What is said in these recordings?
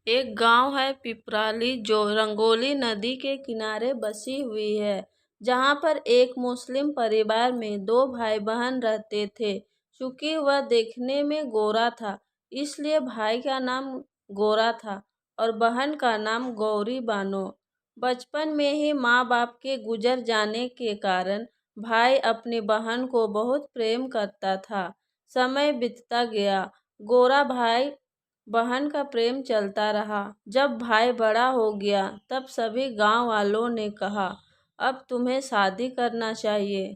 एक गांव है पिपराली जो रंगोली नदी के किनारे बसी हुई है। जहां पर एक मुस्लिम परिवार में दो भाई बहन रहते थे। चूंकि वह देखने में गोरा था, इसलिए भाई का नाम गोरा था और बहन का नाम गौरी बानो। बचपन में ही माँ बाप के गुजर जाने के कारण भाई अपनी बहन को बहुत प्रेम करता था। समय बीतता गया, गोरा भाई बहन का प्रेम चलता रहा। जब भाई बड़ा हो गया तब सभी गांव वालों ने कहा, अब तुम्हें शादी करना चाहिए।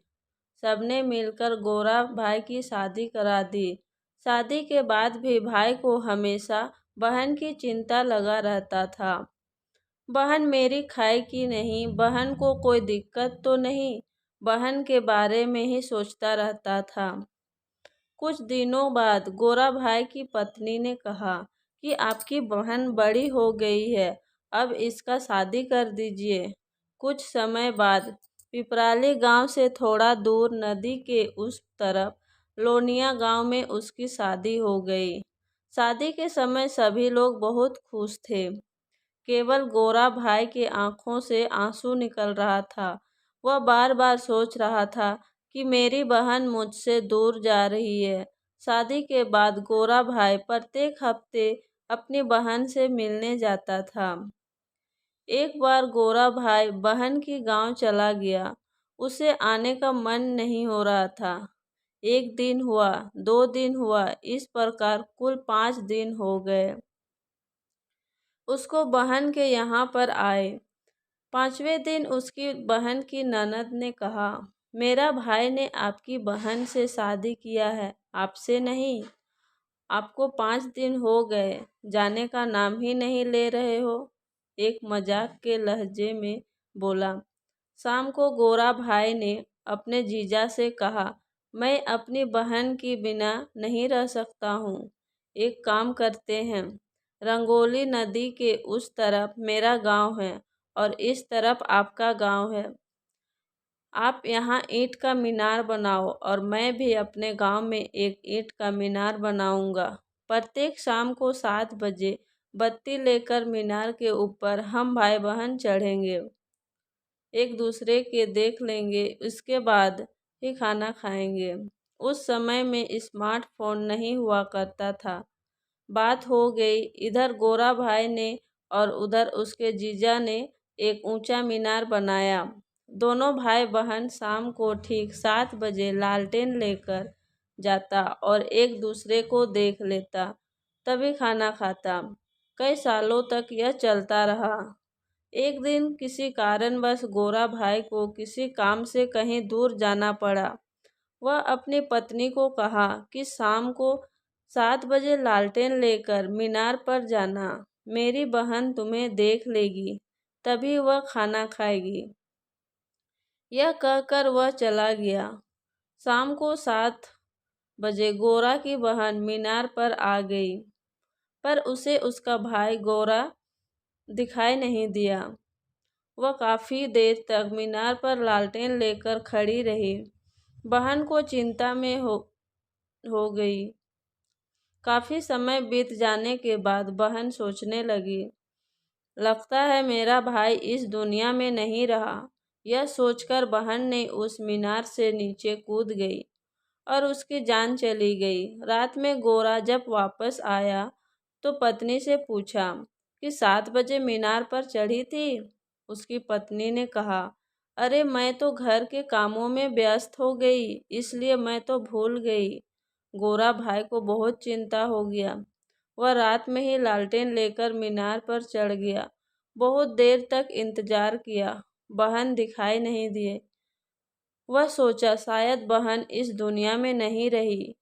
सबने मिलकर गोरा भाई की शादी करा दी। शादी के बाद भी भाई को हमेशा बहन की चिंता लगा रहता था। बहन मेरी खाएगी नहीं, बहन को कोई दिक्कत तो नहीं, बहन के बारे में ही सोचता रहता था। कुछ दिनों बाद गोरा भाई की पत्नी ने कहा कि आपकी बहन बड़ी हो गई है, अब इसका शादी कर दीजिए। कुछ समय बाद पिपराली गांव से थोड़ा दूर नदी के उस तरफ लोनिया गांव में उसकी शादी हो गई। शादी के समय सभी लोग बहुत खुश थे। केवल गोरा भाई के आंखों से आंसू निकल रहा था। वह बार बार सोच रहा था कि मेरी बहन मुझसे दूर जा रही है। शादी के बाद गोरा भाई प्रत्येक हफ्ते अपनी बहन से मिलने जाता था। एक बार गोरा भाई बहन की गांव चला गया। उसे आने का मन नहीं हो रहा था। एक दिन हुआ, 2 दिन हुआ, इस प्रकार कुल 5 दिन हो गए उसको बहन के यहाँ पर आए। 5वें दिन उसकी बहन की ननद ने कहा, मेरा भाई ने आपकी बहन से शादी किया है, आपसे नहीं। आपको 5 दिन हो गए, जाने का नाम ही नहीं ले रहे हो। एक मजाक के लहजे में बोला। शाम को गोरा भाई ने अपने जीजा से कहा, मैं अपनी बहन के बिना नहीं रह सकता हूँ। एक काम करते हैं, रंगोली नदी के उस तरफ मेरा गांव है और इस तरफ आपका गांव है। आप यहाँ ईंट का मीनार बनाओ और मैं भी अपने गांव में एक ईंट का मीनार बनाऊंगा। प्रत्येक शाम को 7 बजे बत्ती लेकर मीनार के ऊपर हम भाई बहन चढ़ेंगे, एक दूसरे के देख लेंगे, उसके बाद ही खाना खाएंगे। उस समय में स्मार्टफोन नहीं हुआ करता था। बात हो गई, इधर गोरा भाई ने और उधर उसके जीजा ने एक ऊंचा मीनार बनाया। दोनों भाई बहन शाम को ठीक 7 बजे लालटेन लेकर जाता और एक दूसरे को देख लेता, तभी खाना खाता। कई सालों तक यह चलता रहा। एक दिन किसी कारणवश गोरा भाई को किसी काम से कहीं दूर जाना पड़ा। वह अपनी पत्नी को कहा कि शाम को 7 बजे लालटेन लेकर मीनार पर जाना, मेरी बहन तुम्हें देख लेगी, तभी वह खाना खाएगी। यह कहकर वह चला गया। शाम को 7 बजे गोरा की बहन मीनार पर आ गई, पर उसे उसका भाई गोरा दिखाई नहीं दिया। वह काफ़ी देर तक मीनार पर लालटेन लेकर खड़ी रही। बहन को चिंता में हो गई। काफ़ी समय बीत जाने के बाद बहन सोचने लगी, लगता है मेरा भाई इस दुनिया में नहीं रहा। यह सोचकर बहन ने उस मीनार से नीचे कूद गई और उसकी जान चली गई। रात में गोरा जब वापस आया तो पत्नी से पूछा कि 7 बजे मीनार पर चढ़ी थी। उसकी पत्नी ने कहा, अरे मैं तो घर के कामों में व्यस्त हो गई, इसलिए मैं तो भूल गई। गोरा भाई को बहुत चिंता हो गया। वह रात में ही लालटेन लेकर मीनार पर चढ़ गया। बहुत देर तक इंतजार किया, बहन दिखाई नहीं दिए। वह सोचा शायद बहन इस दुनिया में नहीं रही।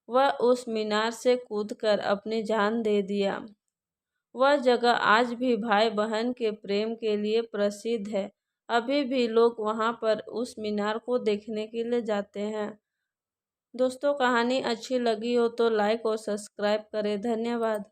वह उस मीनार से कूदकर अपनी जान दे दिया। वह जगह आज भी भाई बहन के प्रेम के लिए प्रसिद्ध है। अभी भी लोग वहां पर उस मीनार को देखने के लिए जाते हैं। दोस्तों, कहानी अच्छी लगी हो तो लाइक और सब्सक्राइब करें। धन्यवाद।